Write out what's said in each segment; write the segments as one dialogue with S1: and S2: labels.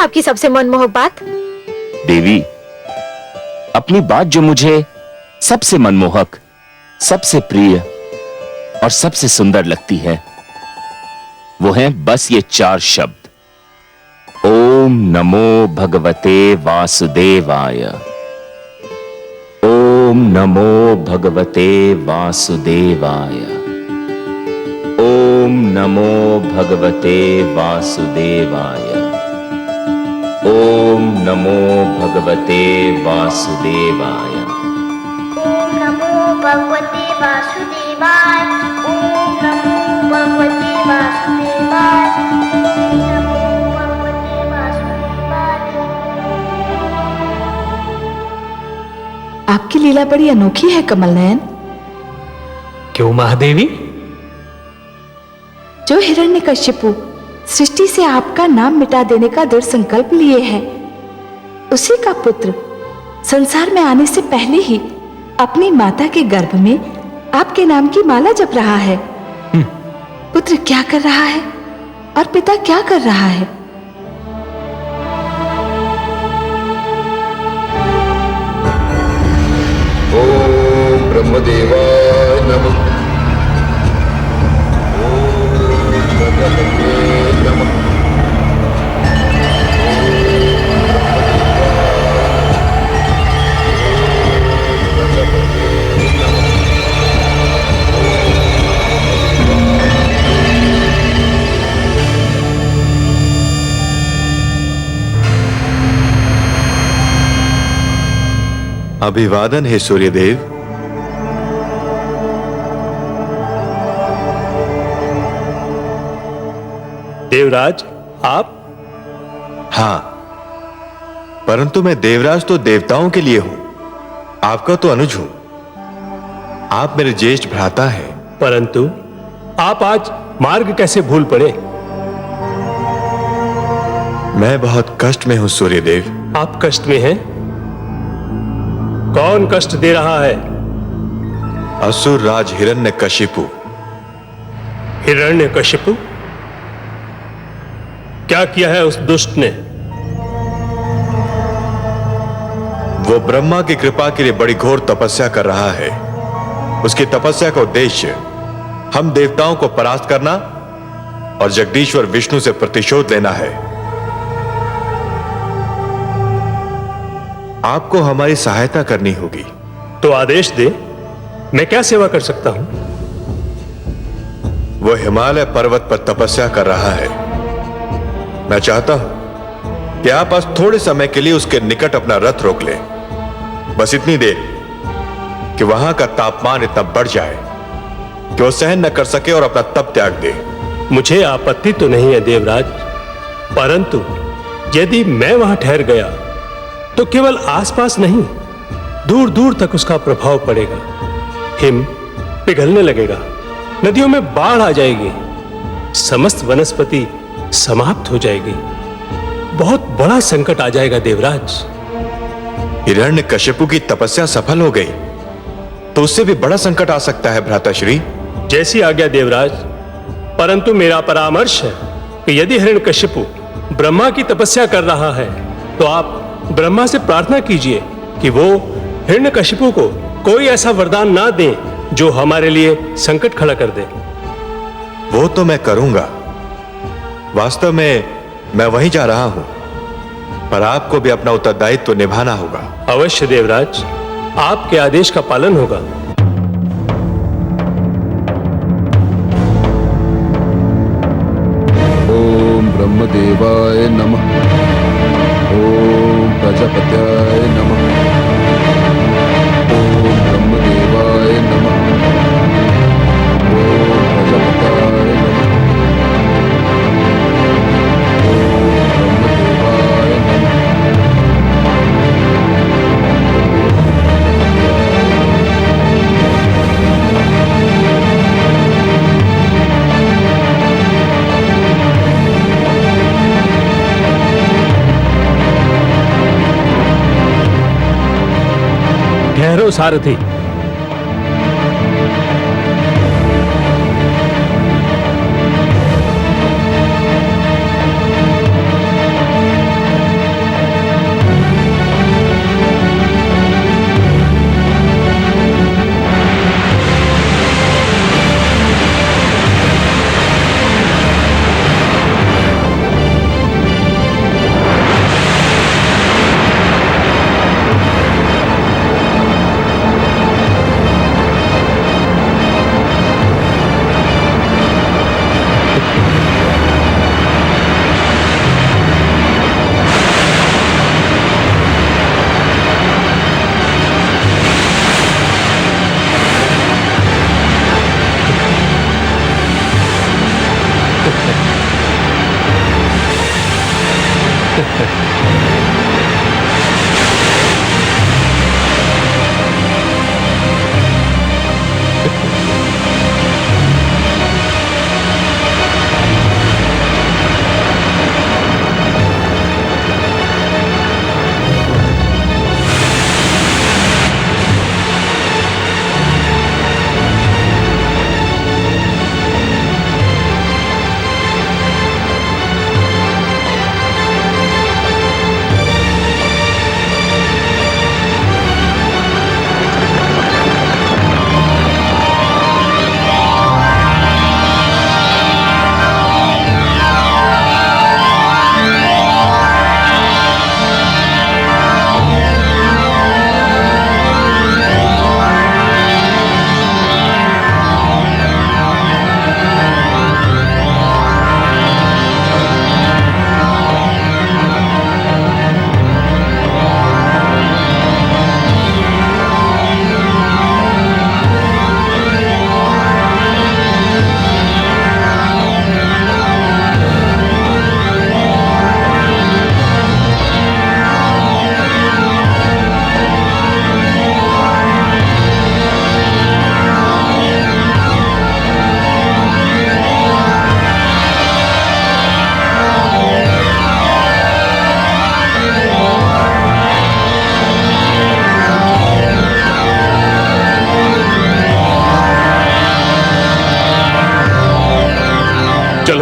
S1: आपकी सबसे मनमोहक बात?
S2: देवी, अपनी बात जो मुझे सबसे मनमोहक, सबसे प्रिय और सबसे सुंदर लगती है वो है बस ये 4 शब्द। ओम नमो भगवते वासुदेवाय। ओम नमो भगवते वासुदेवाय। ओम नमो भगवते वासुदेवाय। ओम नमो भगवते वासुदेवाय।
S3: ओम नमो भगवते वासुदेवाय। ओम नमो भगवते वासुदेवाय। ओम नमो भगवते वासुदेवाय।
S4: आपकी लीला बड़ी अनोखी है कमल नयन।
S5: क्यों महादेवी?
S4: जो हिरण्यकश्यपु सृष्टि से आपका नाम मिटा देने का दृढ़ संकल्प लिए है, उसी का पुत्र संसार में आने से पहले ही अपनी माता के गर्भ में आपके नाम की माला जप रहा है। पुत्र क्या कर रहा है और पिता क्या कर रहा है?
S6: ओम ब्रह्मदेवाय नमः।
S7: अभिवादन है सूर्यदेव।
S5: देवराज, आप?
S7: हां, परंतु मैं देवराज तो देवताओं के लिए हूं, आपका तो अनुज हूं। आप मेरे ज्येष्ठ भ्राता हैं।
S5: परंतु आप आज मार्ग कैसे भूल पड़े?
S7: मैं बहुत कष्ट में हूं सूर्यदेव।
S5: आप कष्ट में हैं? कौन कष्ट दे रहा है?
S7: असुर राज हिरण्यकशिपु।
S5: हिरण्यकशिपु? क्या किया है उस दुष्ट ने?
S7: वो ब्रह्मा की कृपा के लिए बड़ी घोर तपस्या कर रहा है। उसकी तपस्या का उद्देश्य हम देवताओं को परास्त करना और जगदीश्वर विष्णु से प्रतिशोध लेना है। आपको हमारी सहायता करनी होगी।
S5: तो आदेश दे, मैं क्या सेवा कर सकता हूं?
S7: वो हिमालय पर्वत पर तपस्या कर रहा है। मैं चाहता हूं कि आप आज थोड़े समय के लिए उसके निकट अपना रथ रोक लें, बस इतनी देर कि वहां का तापमान इतना बढ़ जाए कि वो सहन न कर सके और अपना तप त्याग दे।
S5: मुझे आपत्ति तो नहीं है देवराज, परंतु यदि मैं वहां ठहर गया तो केवल आसपास नहीं, दूर दूर तक उसका प्रभाव पड़ेगा। हिम पिघलने लगेगा, नदियों में बाढ़ आ जाएगी, समस्त वनस्पति समाप्त हो जाएगी। बहुत बड़ा संकट आ जाएगा देवराज।
S7: हिरण्यकशिपु की तपस्या सफल हो गई तो उससे भी बड़ा संकट आ सकता है भ्राताश्री।
S5: जैसी आज्ञा देवराज, परंतु मेरा परामर्श है कि यदि हिरण्यकशिपु ब्रह्मा की तपस्या कर रहा है तो आप ब्रह्मा से प्रार्थना कीजिए कि वो हिरण्यकशिपु को कोई ऐसा वरदान ना दें जो हमारे लिए संकट खड़ा कर दे।
S7: वो तो मैं करूंगा। वास्तव में मैं वहीं जा रहा हूं, पर आपको भी अपना उत्तरदायित्व निभाना होगा।
S5: अवश्य देवराज, आपके आदेश का पालन होगा।
S6: ओम ब्रह्मदेवाय नमः। ओम प्रजापत्याय नमः। ओम ब्रह्मदेवाय नमः। ओम प्रजापत्याय नमः। ओम ब्रह्मदेवाय नमः।
S5: ठहरो सारथी।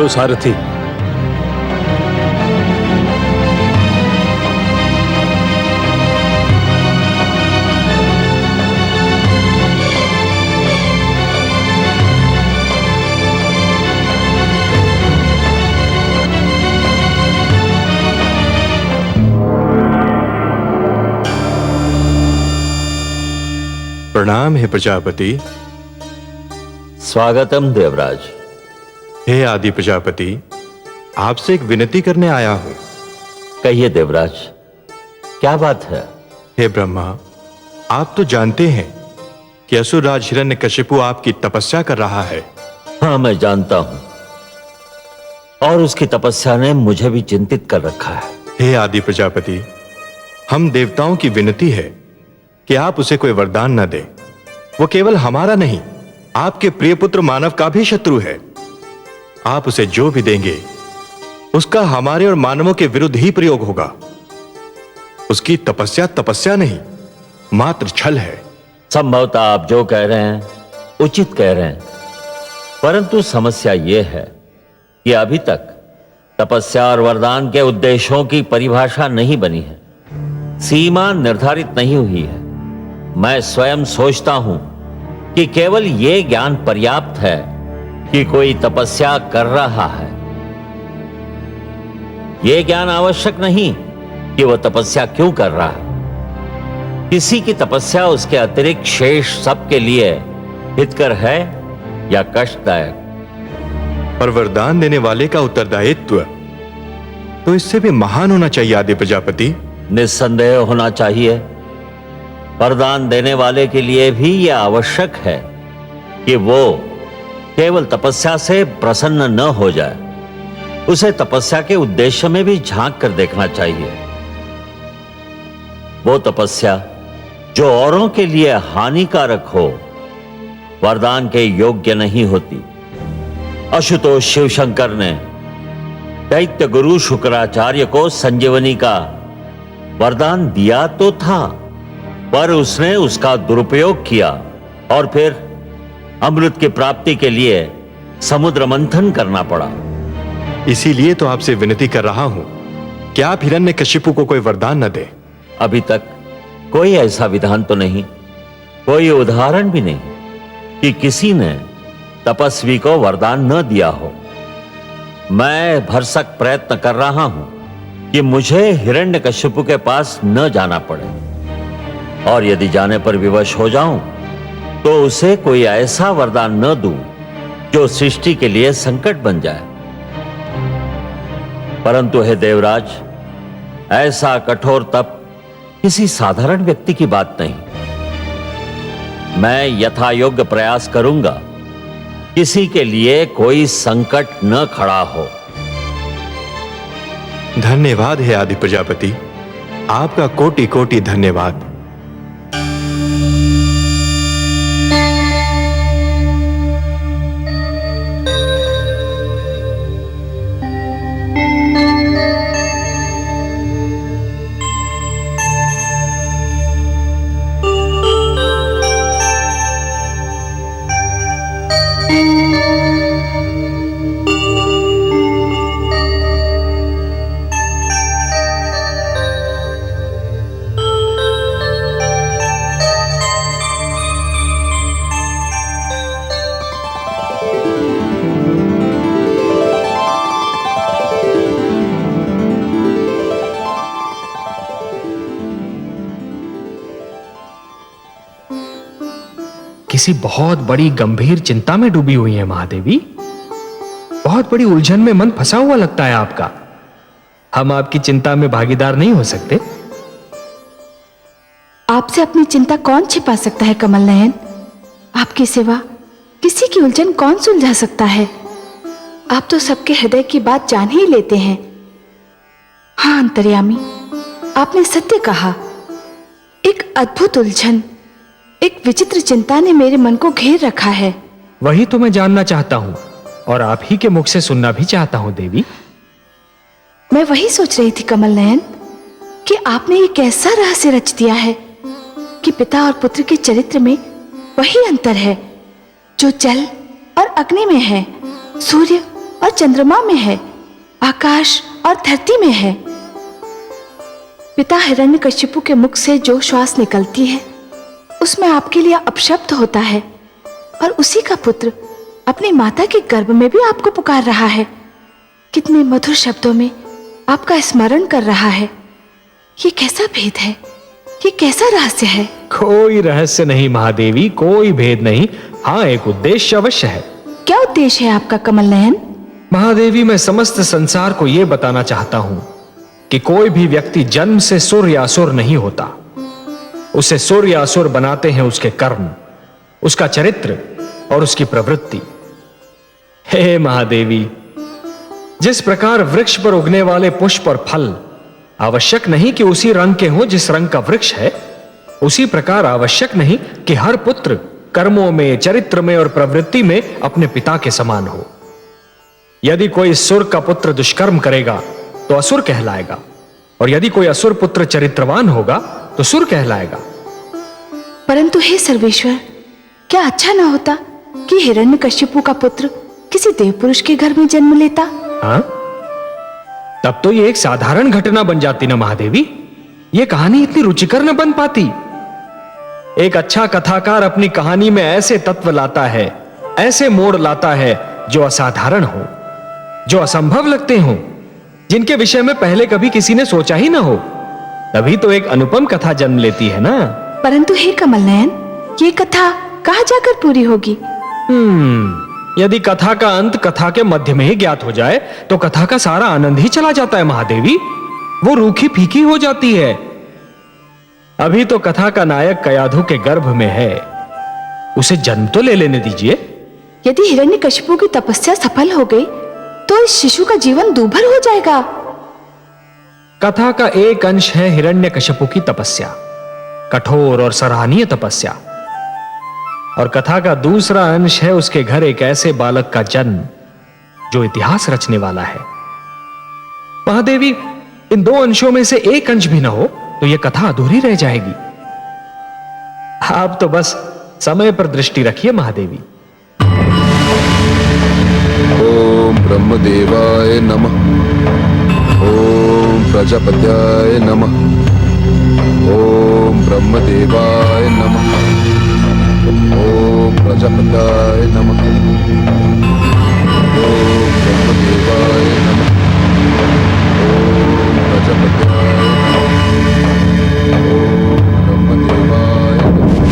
S5: चलो सारथी।
S7: प्रणाम हे प्रजापति।
S2: स्वागतम देवराज।
S7: हे आदि प्रजापति, आपसे एक विनती करने आया हूं।
S2: कहिए देवराज, क्या बात है?
S7: हे ब्रह्मा, आप तो जानते हैं कि असुरराज हिरण्यकशिपु आपकी तपस्या कर रहा है।
S2: हाँ, मैं जानता हूं, और उसकी तपस्या ने मुझे भी चिंतित कर रखा है।
S7: हे आदि प्रजापति, हम देवताओं की विनती है कि आप उसे कोई वरदान न दें। वो केवल हमारा नहीं, आपके प्रिय पुत्र मानव का भी शत्रु है। आप उसे जो भी देंगे उसका हमारे और मानवों के विरुद्ध ही प्रयोग होगा। उसकी तपस्या तपस्या नहीं, मात्र छल है।
S2: संभवतः आप जो कह रहे हैं उचित कह रहे हैं, परंतु समस्या यह है कि अभी तक तपस्या और वरदान के उद्देश्यों की परिभाषा नहीं बनी है, सीमा निर्धारित नहीं हुई है। मैं स्वयं सोचता हूं कि केवल यह ज्ञान पर्याप्त है कि कोई तपस्या कर रहा है। यह ज्ञान आवश्यक नहीं कि वह तपस्या क्यों कर रहा है। किसी की तपस्या उसके अतिरिक्त शेष सबके लिए हितकर है या कष्टदायक।
S7: पर वरदान देने वाले का उत्तरदायित्व तो इससे भी महान होना चाहिए आदि प्रजापति।
S2: निस्संदेह होना चाहिए। वरदान देने वाले के लिए भी यह आवश्यक है कि वो केवल तपस्या से प्रसन्न न हो जाए, उसे तपस्या के उद्देश्य में भी झांक कर देखना चाहिए। वो तपस्या जो औरों के लिए हानिकारक हो, वरदान के योग्य नहीं होती। आशुतोष शिवशंकर ने दैत्य गुरु शुक्राचार्य को संजीवनी का वरदान दिया तो था, पर उसने उसका दुरुपयोग किया और फिर अमृत की प्राप्ति के लिए समुद्र मंथन करना पड़ा।
S7: इसीलिए तो आपसे विनती कर रहा हूं कि आप हिरण्यकशिपु को कोई वरदान न दें।
S2: अभी तक कोई ऐसा विधान तो नहीं, कोई उदाहरण भी नहीं कि किसी ने तपस्वी को वरदान न दिया हो। मैं भरसक प्रयत्न कर रहा हूं कि मुझे हिरण्यकशिपु के पास न जाना पड़े, और यदि जाने पर विवश हो जाऊं तो उसे कोई ऐसा वरदान न दूं जो सृष्टि के लिए संकट बन जाए। परंतु हे देवराज, ऐसा कठोर तप किसी साधारण व्यक्ति की बात नहीं। मैं यथायोग्य प्रयास करूंगा, किसी के लिए कोई संकट न खड़ा हो।
S7: धन्यवाद है आदि प्रजापति, आपका कोटि कोटि धन्यवाद।
S1: किसी बहुत बड़ी गंभीर चिंता में डूबी हुई है महादेवी। बहुत बड़ी उलझन में मन फंसा हुआ लगता है आपका। हम आपकी चिंता में भागीदार नहीं हो सकते।
S4: आपसे अपनी चिंता कौन छिपा सकता है कमल नयन? आपकी सिवा किसी की उलझन कौन सुलझा सकता है? आप तो सबके हृदय की बात जान ही लेते हैं। हाँ अंतर्यामी, आपने सत्य कहा। एक अद्भुत उलझन, एक विचित्र चिंता ने मेरे मन को घेर रखा है।
S1: वही तो मैं जानना चाहता हूं और आप ही के मुख से सुनना भी चाहता हूं देवी।
S4: मैं वही सोच रही थी कमल नयन कि आपने ये कैसा रहस्य रच दिया है कि पिता और पुत्र के चरित्र में वही अंतर है जो जल और अग्नि में है, सूर्य और चंद्रमा में है, आकाश और धरती में है। पिता हिरण्यकशिपु के मुख से जो श्वास निकलती है उसमें आपके लिए अपशब्द होता है, और उसी का पुत्र अपनी माता के गर्भ में भी आपको पुकार रहा है। कितने मधुर शब्दों में आपका स्मरण कर रहा है। ये कैसा भेद है, ये कैसा रहस्य है?
S1: कोई रहस्य नहीं महादेवी, कोई भेद नहीं। हाँ, एक उद्देश्य अवश्य है।
S4: क्या उद्देश्य है आपका कमल नयन?
S1: महादेवी, मैं समस्त संसार को यह बताना चाहता हूं कि कोई भी व्यक्ति जन्म से सुर या असुर नहीं होता। उसे सुर या असुर बनाते हैं उसके कर्म, उसका चरित्र और उसकी प्रवृत्ति। हे महादेवी, जिस प्रकार वृक्ष पर उगने वाले पुष्प और फल आवश्यक नहीं कि उसी रंग के हों जिस रंग का वृक्ष है, उसी प्रकार आवश्यक नहीं कि हर पुत्र कर्मों में, चरित्र में और प्रवृत्ति में अपने पिता के समान हो। यदि कोई सुर का पुत्र दुष्कर्म करेगा तो असुर कहलाएगा, और यदि कोई असुर पुत्र चरित्रवान होगा तो सुर कहलाएगा।
S4: परंतु हे सर्वेश्वर, क्या अच्छा न होता कि हिरण्यकशिपु का पुत्र किसी देव पुरुष के घर में जन्म लेता?
S1: हाँ? तब तो ये एक साधारण घटना बन जाती ना महादेवी। ये कहानी इतनी रुचिकर न बन पाती। एक अच्छा कथाकार अपनी कहानी में ऐसे तत्व लाता है, ऐसे मोड़ लाता है जो असाधारण हो, जो असंभव लगते हो, जिनके विषय में पहले कभी किसी ने सोचा ही ना हो। तभी तो एक अनुपम कथा जन्म लेती है ना।
S4: परंतु हे कमल नयन, ये कथा कहाँ जाकर पूरी होगी?
S1: यदि कथा का अंत कथा के मध्य में ही ज्ञात हो जाए तो कथा का सारा आनंद ही चला जाता है महादेवी। वो रूखी फीकी हो जाती है। अभी तो कथा का नायक कयाधु के गर्भ में है, उसे जन्म तो ले लेने दीजिए।
S4: यदि हिरण्यकशिपु की तपस्या सफल हो गई तो इस शिशु का जीवन दूभर हो जाएगा।
S1: कथा का एक अंश है हिरण्यकशिपु की तपस्या, कठोर और सराहनीय तपस्या, और कथा का दूसरा अंश है उसके घर एक ऐसे बालक का जन्म जो इतिहास रचने वाला है। महादेवी, इन दो अंशों में से एक अंश भी ना हो तो यह कथा अधूरी रह जाएगी। आप तो बस समय पर दृष्टि रखिए महादेवी।
S6: ओम ब्रह्मदेवाय नमः। ओम प्रजापत्याय नमः। ओम ब्रह्मदेवाय नमः। ओम प्रजापत्याय नमः। ओम ब्रह्मदेवाय नमः। ओम प्रजापत्याय नमः। ओम ब्रह्मदेवाय नमः।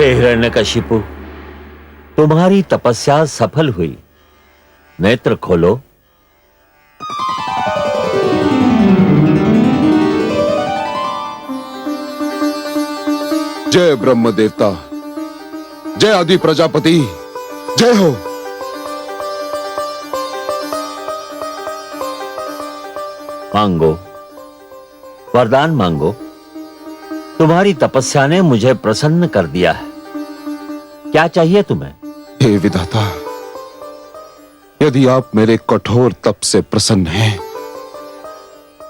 S2: हे हिरण्यकशिपु, तुम्हारी तपस्या सफल हुई। नेत्र खोलो।
S6: जय ब्रह्म देवता, जय आदि प्रजापति, जय हो।
S2: मांगो, वरदान मांगो। तुम्हारी तपस्या ने मुझे प्रसन्न कर दिया है। क्या चाहिए तुम्हें?
S6: हे विधाता, यदि आप मेरे कठोर तप से प्रसन्न हैं,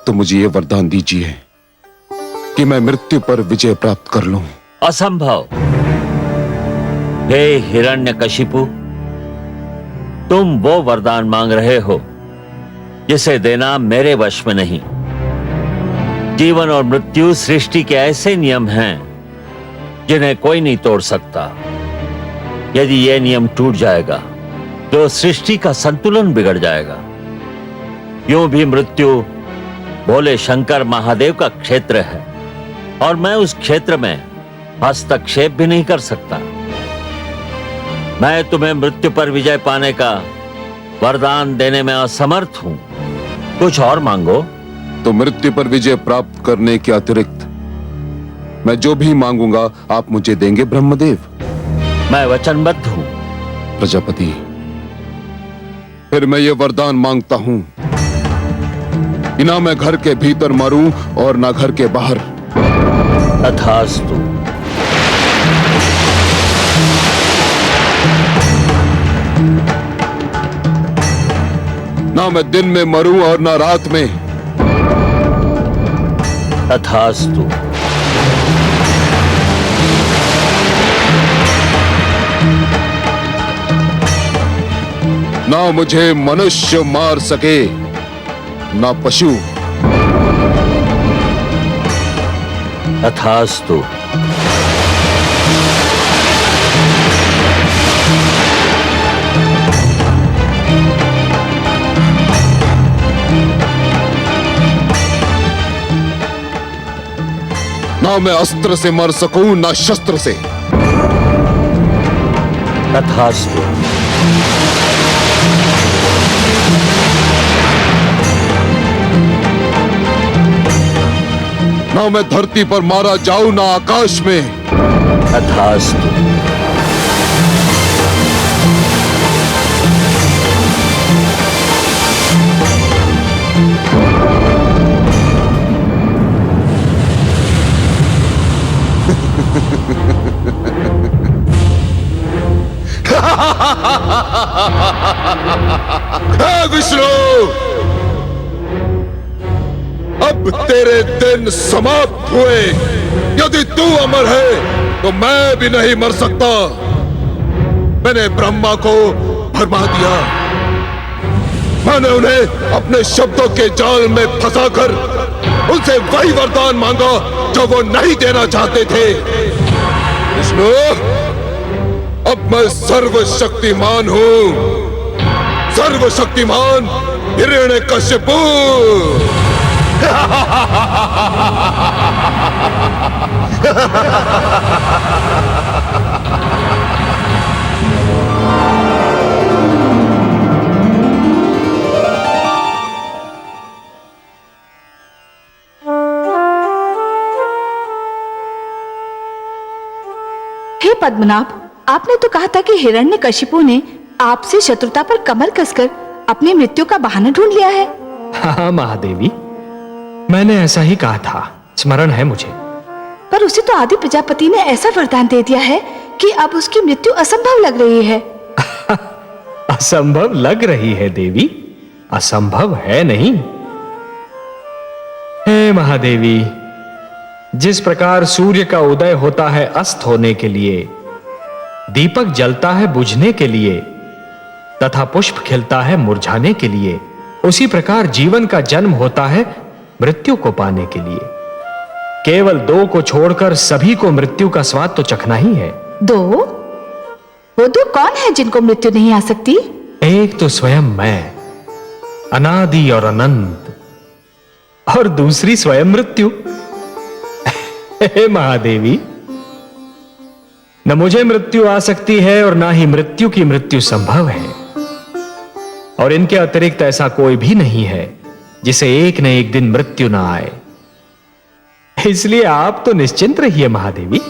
S6: तो मुझे ये वरदान दीजिए कि मैं मृत्यु पर विजय प्राप्त कर लूं।
S2: असंभव। हे हिरण्यकशिपु, तुम वो वरदान मांग रहे हो जिसे देना मेरे वश में नहीं। जीवन और मृत्यु सृष्टि के ऐसे नियम हैं जिन्हें कोई नहीं तोड़ सकता। यदि यह नियम टूट जाएगा तो सृष्टि का संतुलन बिगड़ जाएगा। यूं भी मृत्यु भोले शंकर महादेव का क्षेत्र है और मैं उस क्षेत्र में हस्तक्षेप भी नहीं कर सकता। मैं तुम्हें मृत्यु पर विजय पाने का वरदान देने में असमर्थ हूं। कुछ और मांगो।
S6: तो मृत्यु पर विजय प्राप्त करने के अतिरिक्त मैं जो भी मांगूंगा आप मुझे देंगे ब्रह्मदेव?
S2: मैं वचनबद्ध हूं।
S6: प्रजापति, फिर मैं ये वरदान मांगता हूं कि ना मैं घर के भीतर मरूं और ना घर के बाहर।
S2: तथास्तु।
S6: ना मैं दिन में मरूं और ना रात में।
S2: तथास्तु।
S6: ना मुझे मनुष्य मार सके ना पशु।
S2: तथास्तु।
S6: ना मैं अस्त्र से मर सकूं ना शस्त्र से।
S2: तथास्तु।
S6: ना मैं धरती पर मारा जाऊं ना आकाश में।
S2: तथास्तु।
S6: विष्णु, अब तेरे दिन समाप्त हुए। यदि तू अमर है तो मैं भी नहीं मर सकता। मैंने ब्रह्मा को भरमा दिया। मैंने उन्हें अपने शब्दों के जाल में फंसाकर उनसे वही वरदान मांगा जो वो नहीं देना चाहते थे। विष्णु, अब मैं सर्वशक्तिमान हूं। सर्वशक्तिमान हिरण्यकशिपु।
S4: हे पद्मनाभ, आपने तो कहा था कि हिरण्यकशिपु ने आपसे शत्रुता पर कमर कसकर अपनी मृत्यु का बहाना ढूंढ लिया है।
S1: हाँ महादेवी, मैंने ऐसा ही कहा था, स्मरण है मुझे।
S4: पर उसे तो आदि प्रजापति ने ऐसा वरदान दे दिया है कि अब उसकी मृत्यु असंभव लग रही है।
S1: असंभव लग रही है देवी, असंभव है नहीं। हे महादेवी, जिस प्रकार सूर्य का उदय होता है अस्त होने के लिए, दीपक जलता है बुझने के लिए तथा पुष्प खिलता है मुरझाने के लिए, उसी प्रकार जीवन का जन्म होता है मृत्यु को पाने के लिए। केवल दो को छोड़कर सभी को मृत्यु का स्वाद तो चखना ही है।
S4: दो? वो दो कौन है जिनको मृत्यु नहीं आ सकती?
S1: एक तो स्वयं मैं, अनादि और अनंत, और दूसरी स्वयं मृत्यु। हे महादेवी, न मुझे मृत्यु आ सकती है और ना ही मृत्यु की मृत्यु संभव है, और इनके अतिरिक्त ऐसा कोई भी नहीं है जिसे एक न एक दिन मृत्यु ना आए। इसलिए आप तो निश्चिंत रहिए महादेवी,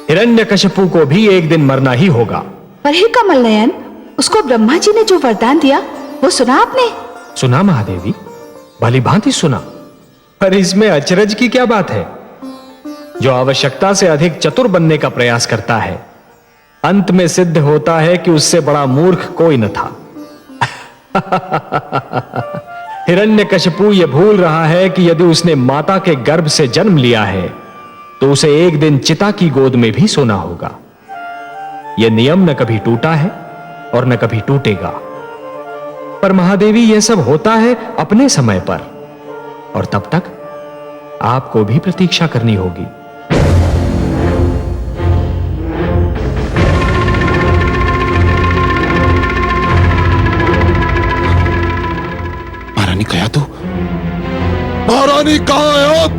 S1: हिरण्यकशिपु को भी एक दिन मरना ही होगा।
S4: पर हे कमल नयन, उसको ब्रह्मा जी ने जो वरदान दिया वो सुना आपने?
S1: सुना महादेवी, भली भांति सुना। पर इसमें अचरज की क्या बात है? जो आवश्यकता से अधिक चतुर बनने का प्रयास करता है, अंत में सिद्ध होता है कि उससे बड़ा मूर्ख कोई न था। हिरण्यकशिपु यह भूल रहा है कि यदि उसने माता के गर्भ से जन्म लिया है तो उसे एक दिन चिता की गोद में भी सोना होगा। यह नियम न कभी टूटा है और न कभी टूटेगा। पर महादेवी, यह सब होता है अपने समय पर, और तब तक आपको भी प्रतीक्षा करनी होगी।
S6: महारानी कयादू, महारानी कहां है आप?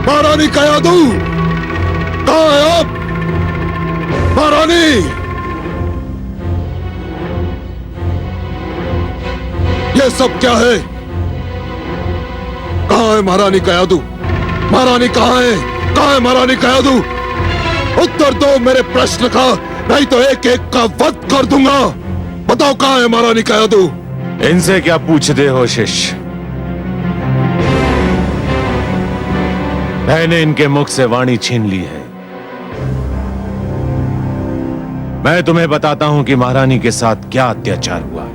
S6: महारानी कयादू, कहां है आप? महारानी, ये सब क्या है? कहां है महारानी कयादू? महारानी कहां है? कहां है महारानी कयादू? उत्तर दो मेरे प्रश्न का, नहीं तो एक एक का वध कर दूंगा। बताओ कहां है महारानी कयादू?
S8: इनसे क्या पूछते हो शिष्य? मैंने इनके मुख से वाणी छीन ली है। मैं तुम्हें बताता हूं कि महारानी के साथ क्या अत्याचार हुआ है।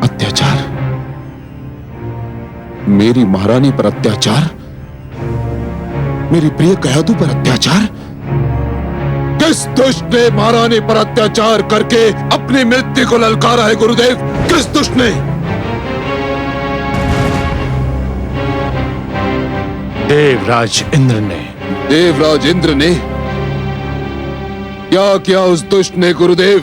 S6: अत्याचार? मेरी महारानी पर अत्याचार? मेरी प्रिय कयादू पर अत्याचार? किस दुष्ट ने महारानी पर अत्याचार करके अपनी मृत्यु को ललकारा है गुरुदेव? किस दुष्ट ने?
S8: देवराज इंद्र ने।
S6: देवराज इंद्र ने? क्या किया उस दुष्ट ने गुरुदेव?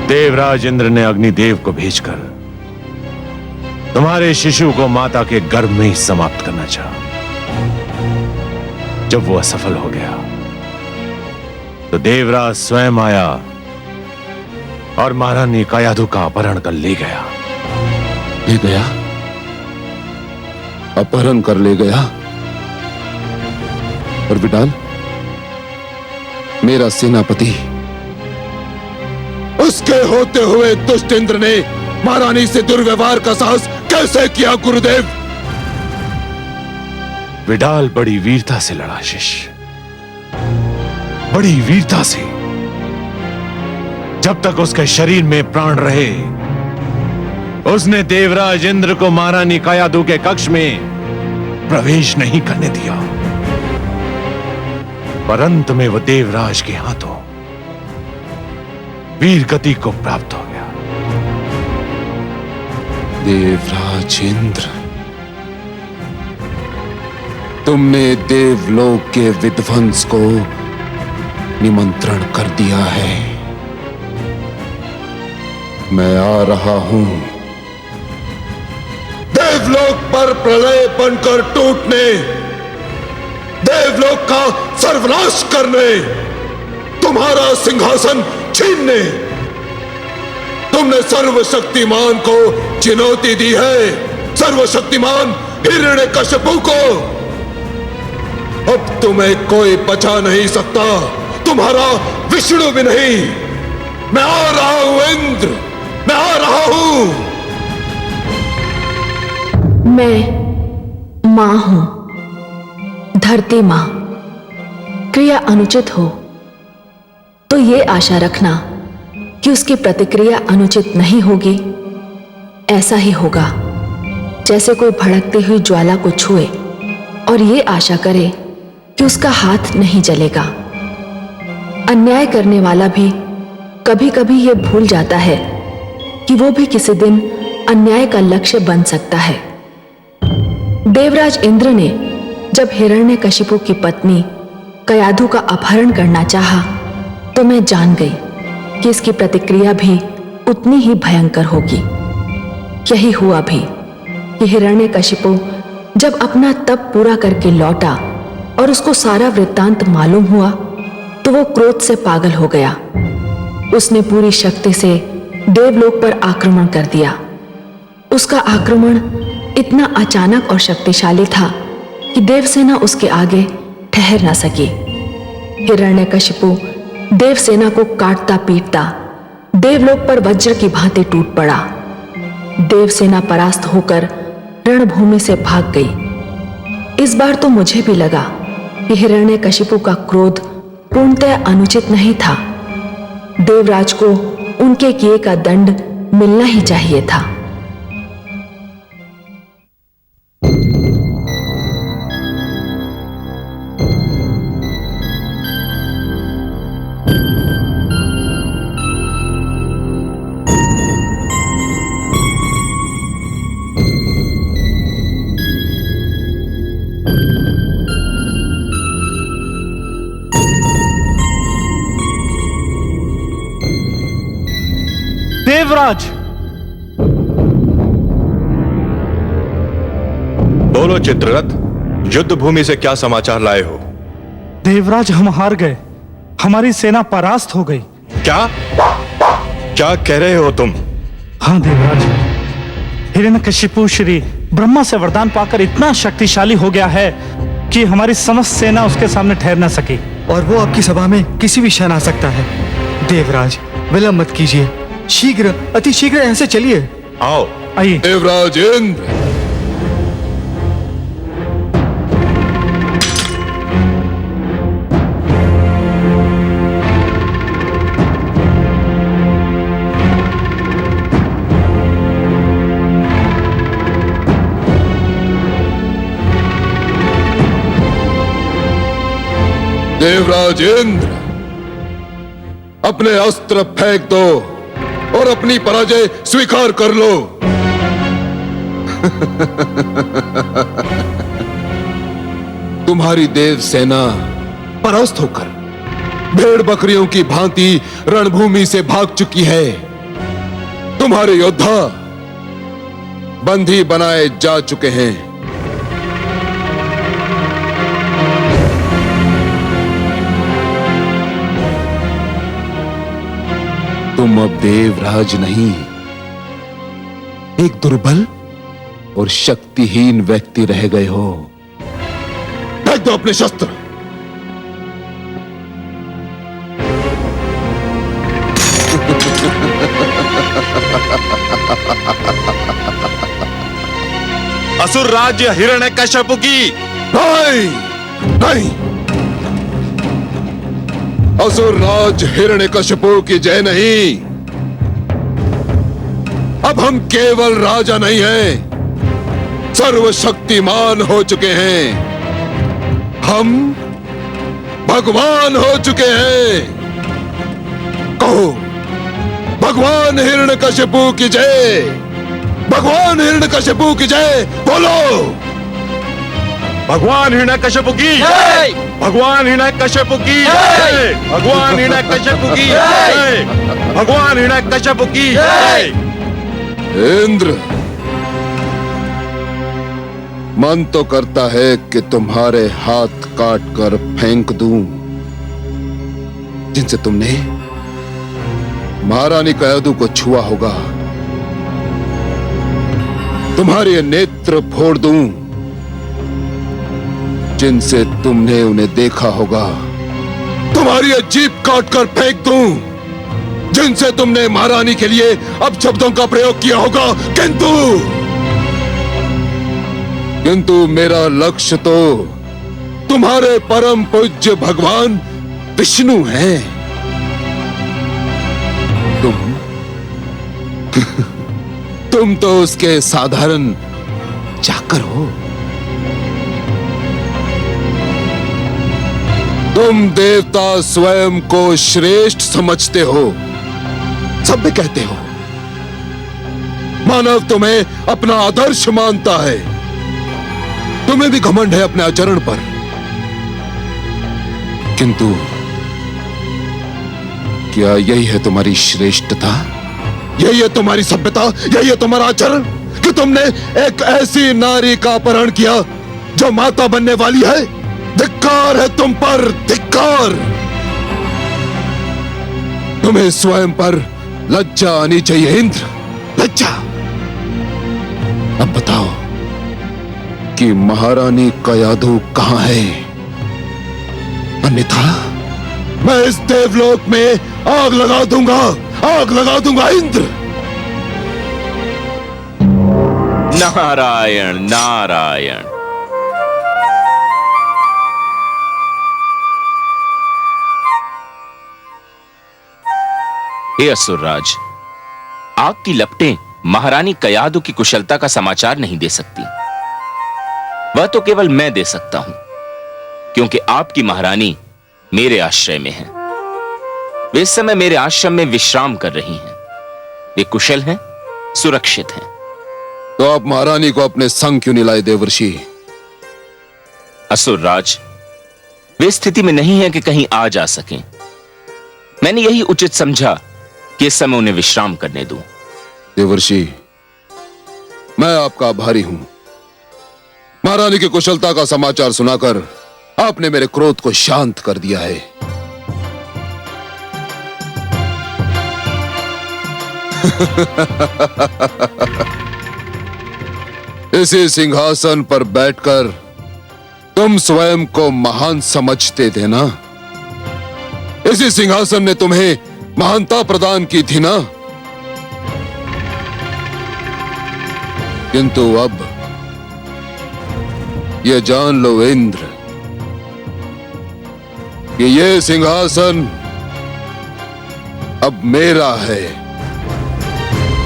S8: देवराज इंद्र ने अग्निदेव को भेजकर तुम्हारे शिशु को माता के गर्भ में ही समाप्त करना चाहा। जब वो असफल हो गया तो देवराज स्वयं आया और महारानी कयादू का अपहरण कर ले गया।
S6: ले गया? अपहरण कर ले गया? और विडाल, मेरा सेनापति, उसके होते हुए दुष्ट इंद्र ने महारानी से दुर्व्यवहार का साहस कैसे किया गुरुदेव?
S8: विडाल बड़ी वीरता से लड़ा शिष्य, बड़ी वीरता से। जब तक उसके शरीर में प्राण रहे उसने देवराज इंद्र को महारानी कयादू के कक्ष में प्रवेश नहीं करने दिया। परंतु में वो देवराज के हाथों वीर गति को प्राप्त हो गया।
S6: देवराज इंद्र, तुमने देवलोक के विध्वंस को निमंत्रण कर दिया है। मैं आ रहा हूं। देवलोक पर प्रलय बनकर टूटने, देवलोक का सर्वनाश करने, तुम्हारा सिंहासन छीनने तुमने सर्वशक्तिमान को चुनौती दी है। सर्वशक्तिमान हिरण्यकशिपु को। अब तुम्हें कोई बचा नहीं सकता, तुम्हारा विष्णु भी नहीं। मैं आ रहा हूं इंद्र, मैं आ रहा हूं।
S4: मैं मां हूं, धरती मां। क्रिया अनुचित हो तो ये आशा रखना कि उसकी प्रतिक्रिया अनुचित नहीं होगी। ऐसा ही होगा जैसे कोई भड़कती हुई ज्वाला को छुए और ये आशा करे कि उसका हाथ नहीं जलेगा। अन्याय करने वाला भी कभी कभी ये भूल जाता है कि वो भी किसी दिन अन्याय का लक्ष्य बन सकता है। देवराज इंद्र ने जब हिरण्यकशिपु की पत्नी कयादू का अपहरण करना चाहा तो मैं जान गई कि इसकी प्रतिक्रिया भी उतनी ही भयंकर होगी। यही हुआ भी कि हिरण्यकशिपु जब अपना तप पूरा करके लौटा और उसको सारा वृत्तांत मालूम हुआ तो वो क्रोध से पागल हो गया। उसने पूरी शक्ति से देवलोक पर आक्रमण कर दिया। उसका आक्रमण इतना अचानक और शक्तिशाली था कि देवसेना उसके आगे ठहर ना सकी। हिरण्यकशिपु देवसेना को काटता पीटता देवलोक पर वज्र की भांति टूट पड़ा। देवसेना परास्त होकर रणभूमि से भाग गई। इस बार तो मुझे भी लगा कि हिरण्यकशिपु का क्रोध पूर्णतः अनुचित नहीं था। देवराज को उनके किए का दंड मिलना ही चाहिए था।
S9: देवराज,
S7: बोलो चित्ररथ, युद्ध भूमि से क्या समाचार लाए हो?
S9: देवराज, हम हार गए। हमारी सेना परास्त हो गई।
S7: क्या क्या कह रहे हो तुम?
S9: हाँ देवराज, हिरण्यकशिपु श्री ब्रह्मा से वरदान पाकर इतना शक्तिशाली हो गया है कि हमारी समस्त सेना उसके सामने ठहर न सकी।
S10: और वो आपकी सभा में किसी भी क्षण आ सकता है। देवराज, विलंब मत कीजिए, शीघ्र, अति शीघ्र यहाँ से चलिए।
S7: आओ।
S9: आइए।
S6: देवराज इंद्र, देवराज इंद्र, अपने अस्त्र फेंक दो और अपनी पराजय स्वीकार कर लो। तुम्हारी देव सेना परास्त होकर भेड़ बकरियों की भांति रणभूमि से भाग चुकी है। तुम्हारे योद्धा बंदी बनाए जा चुके हैं। तुम अब देवराज नहीं, एक दुर्बल और शक्तिहीन व्यक्ति रह गए हो। फेंक दो अपने शस्त्र।
S7: असुर राज्य हिरण्यकश्यप की।
S6: नहीं, नहीं, असुर राज हिरण्यकश्यपु की जय नहीं। अब हम केवल राजा नहीं हैं, सर्वशक्तिमान हो चुके हैं। हम भगवान हो चुके हैं। कहो, भगवान हिरण्यकश्यपु की जय, भगवान हिरण्यकश्यपु की जय। बोलो,
S7: भगवान हिरण्यकश्यप की जय, भगवान हिरण्यकश्यप की जय, भगवान हिरण्यकश्यप की जय, भगवान हिरण्यकश्यप की जय।
S6: इंद्र, मन तो करता है कि तुम्हारे हाथ काट कर फेंक दूं, जिनसे तुमने महारानी कयादू को छुआ होगा। तुम्हारे नेत्र फोड़ दूं, जिनसे तुमने उन्हें देखा होगा। तुम्हारी जीभ काट कर फेंक दूं, जिनसे तुमने महारानी के लिए अपशब्दों का प्रयोग किया होगा। किंतु मेरा लक्ष्य तो तुम्हारे परम पूज्य भगवान विष्णु हैं। तुम तो उसके साधारण चाकर हो। तुम देवता स्वयं को श्रेष्ठ समझते हो, सभ्य कहते हो। मानव तुम्हें अपना आदर्श मानता है। तुम्हें भी घमंड है अपने आचरण पर। किंतु क्या यही है तुम्हारी श्रेष्ठता? यही है तुम्हारी सभ्यता? यही है तुम्हारा आचरण कि तुमने एक ऐसी नारी का अपहरण किया जो माता बनने वाली है? धिक्कार है तुम पर, धिक्कार। तुम्हें स्वयं पर लज्जा आनी चाहिए इंद्र, लज्जा। अब बताओ कि महारानी कयाधु कहां है? अन्यथा मैं इस देवलोक में आग लगा दूंगा, आग लगा दूंगा इंद्र।
S11: नारायण नारायण। हे असुरराज, आग की लपटें महारानी कयाधु की कुशलता का समाचार नहीं दे सकती। वह तो केवल मैं दे सकता हूं, क्योंकि आपकी महारानी मेरे आश्रय में है। वे इस समय मेरे आश्रम में विश्राम कर रही हैं। वे कुशल हैं, सुरक्षित हैं।
S6: तो आप महारानी को अपने संग क्यों नहीं लाए देवर्षि?
S11: असुरराज, वे स्थिति में नहीं है कि कहीं आ जा सकें। मैंने यही उचित समझा कि इस समय उन्हें विश्राम करने दूं।
S6: देवर्षि, मैं आपका आभारी हूं। महारानी की कुशलता का समाचार सुनाकर आपने मेरे क्रोध को शांत कर दिया है। इसी सिंहासन पर बैठकर तुम स्वयं को महान समझते थे ना? इसी सिंहासन ने तुम्हें महानता प्रदान की थी ना? किंतु अब ये जान लो इंद्र कि ये सिंहासन अब मेरा है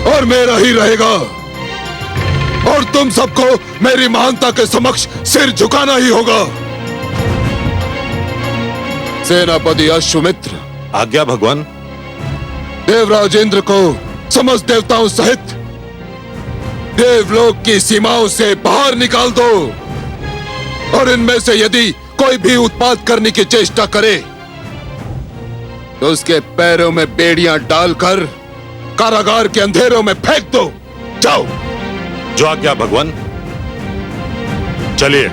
S6: और मेरा ही रहेगा, और तुम सबको मेरी महानता के समक्ष सिर झुकाना ही होगा। सेनापति अश्वमित्र।
S7: आज्ञा भगवान।
S6: देवराज इंद्र को समस्त देवताओं सहित देवलोक की सीमाओं से बाहर निकाल दो, और इनमें से यदि कोई भी उत्पात करने की चेष्टा करे तो उसके पैरों में बेड़ियां डालकर कारागार के अंधेरों में फेंक दो। जाओ।
S7: जो आज्ञा भगवान। चलिए।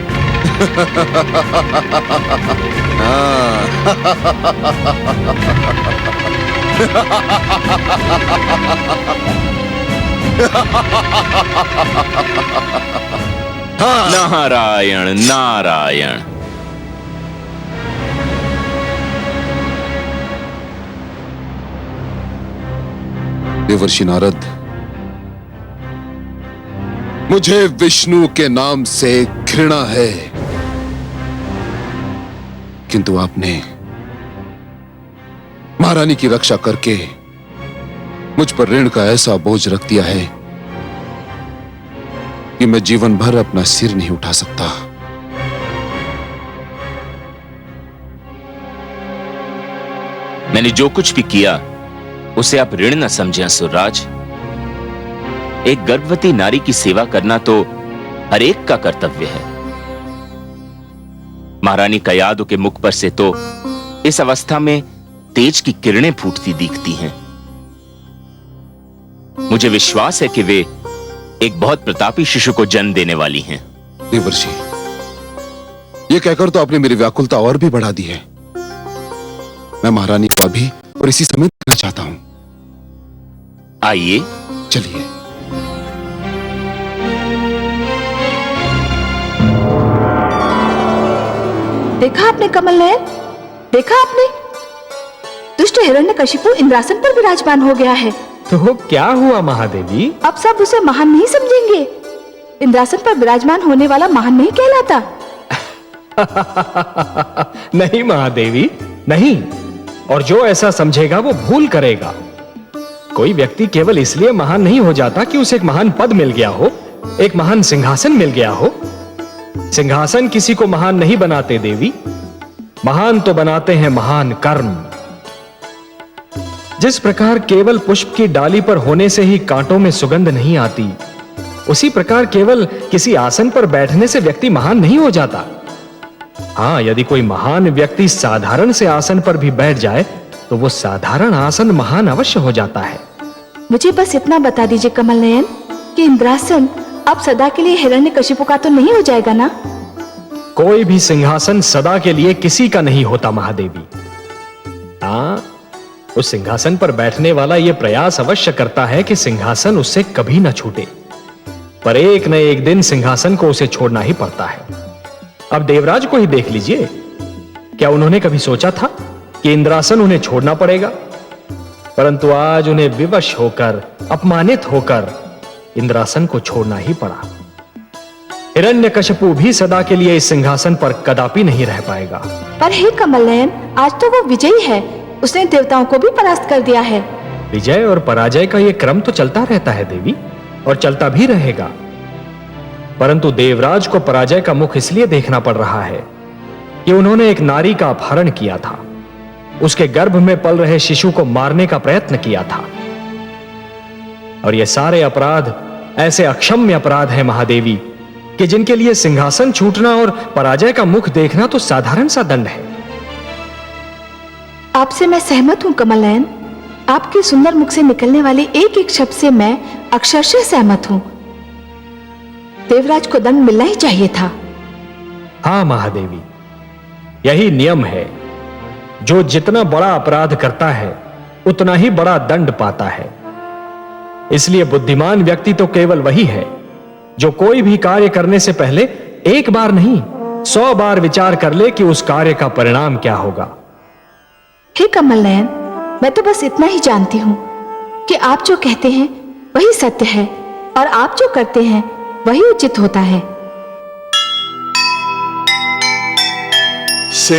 S11: नारायण नारायण।
S6: देवर्षि नारद, मुझे विष्णु के नाम से घृणा है, किंतु आपने महारानी की रक्षा करके मुझ पर ऋण का ऐसा बोझ रख दिया है कि मैं जीवन भर अपना सिर नहीं उठा सकता।
S11: मैंने जो कुछ भी किया उसे आप ऋण न समझें असुरराज। एक गर्भवती नारी की सेवा करना तो हर एक का कर्तव्य है। महारानी कयाधु के मुख पर से तो इस अवस्था में तेज की किरणें फूटती दिखती हैं। मुझे विश्वास है कि वे एक बहुत प्रतापी शिशु को जन्म देने वाली हैं।
S6: देवर्षि, ये कहकर तो आपने मेरी व्याकुलता और भी बढ़ा दी है। मैं महारानी का भी और इसी समय देखना चाहता हूं।
S11: आइए।
S6: चलिए।
S4: देखा आपने कमल नयन, देखा आपने? दुष्ट हिरण्यकशिपु इंद्रासन पर विराजमान हो गया है।
S1: तो क्या हुआ महादेवी?
S4: अब सब उसे महान नहीं समझेंगे। इंद्रासन पर विराजमान होने वाला महान नहीं कहलाता।
S1: नहीं महादेवी, नहीं। और जो ऐसा समझेगा वो भूल करेगा। कोई व्यक्ति केवल इसलिए महान नहीं हो जाता कि उसे एक महान पद मिल गया हो, एक महान सिंहासन मिल गया हो। सिंहासन किसी को महान नहीं बनाते देवी, महान तो बनाते हैं महान कर्म। जिस प्रकार केवल पुष्प की डाली पर होने से ही कांटों में सुगंध नहीं आती, उसी प्रकार केवल किसी आसन पर बैठने से व्यक्ति महान नहीं हो जाता। हां, यदि कोई महान व्यक्ति साधारण से आसन पर भी बैठ जाए तो वो साधारण आसन महान अवश्य हो जाता है।
S4: मुझे बस इतना बता दीजिए कमल नयन कि इंद्रासन अब सदा के लिए हिरण्यकशिपु का तो नहीं हो जाएगा ना?
S1: कोई भी सिंहासन सदा के लिए किसी का नहीं होता महादेवी। हाँ, उस सिंहासन पर बैठने वाला यह प्रयास अवश्य करता है कि सिंहासन उससे कभी ना छूटे, पर एक न एक दिन सिंहासन को उसे छोड़ना ही पड़ता है। अब देवराज को ही देख लीजिए, क्या उन्होंने कभी सोचा था कि इंद्रासन उन्हें छोड़ना पड़ेगा? परंतु आज उन्हें विवश होकर, अपमानित होकर इंद्रासन को छोड़ना ही पड़ा। हिरण्यकशिपु भी सदा के लिए इस सिंहासन पर कदापि नहीं रह पाएगा।
S4: पर हे कमल नयन, आज तो वो विजयी है, उसने देवताओं को भी परास्त कर दिया है।
S1: विजय और पराजय का यह क्रम तो चलता रहता है देवी, और चलता भी रहेगा। परंतु देवराज को पराजय का मुख इसलिए देखना पड़ रहा है कि उन्होंने एक नारी का अपहरण किया था, उसके गर्भ में पल रहे शिशु को मारने का प्रयत्न किया था। और ये सारे अपराध ऐसे अक्षम्य अपराध हैं महादेवी कि जिनके लिए सिंहासन छूटना और पराजय का मुख देखना तो साधारण सा दंड है।
S4: आपसे मैं सहमत हूं कमल नयन, आपके सुंदर मुख से निकलने वाले एक एक शब्द से मैं अक्षरशः सहमत हूं। देवराज को दंड मिलना ही चाहिए था।
S1: हां महादेवी, यही नियम है। जो जितना बड़ा अपराध करता है उतना ही बड़ा दंड पाता है। इसलिए बुद्धिमान व्यक्ति तो केवल वही है जो कोई भी कार्य करने से पहले एक बार नहीं 100 बार विचार कर ले कि उस कार्य का परिणाम क्या होगा।
S4: हे कमल नयन, मैं तो बस इतना ही जानती हूं कि आप जो कहते हैं वही सत्य है और आप जो करते हैं वही उचित होता है।